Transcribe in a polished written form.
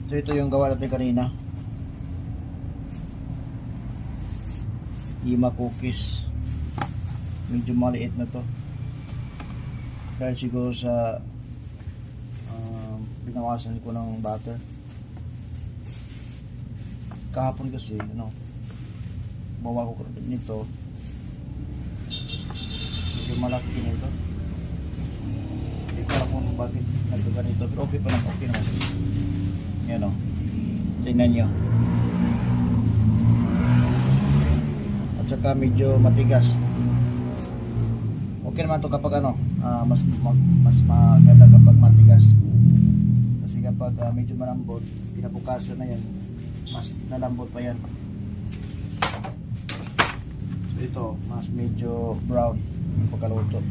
So ito yung gawa natin kanina. Hima cookies. Medyo maliit na to. Dahil siguro sa binawasan ko ng butter. Kahapon kasi, bawa ko nito. Medyo malaki nito. Hindi ko alam kung bakit nagkaganito. Pero okay pa naman, okay naman. Yan o. Tingnan nyo. At saka medyo matigas. Okay naman to kapag mas maganda kapag matigas. Kasi kapag medyo malambot, pinabukasan na yan, mas nalambot pa yan. So ito, mas medyo brown yung pagkaluto.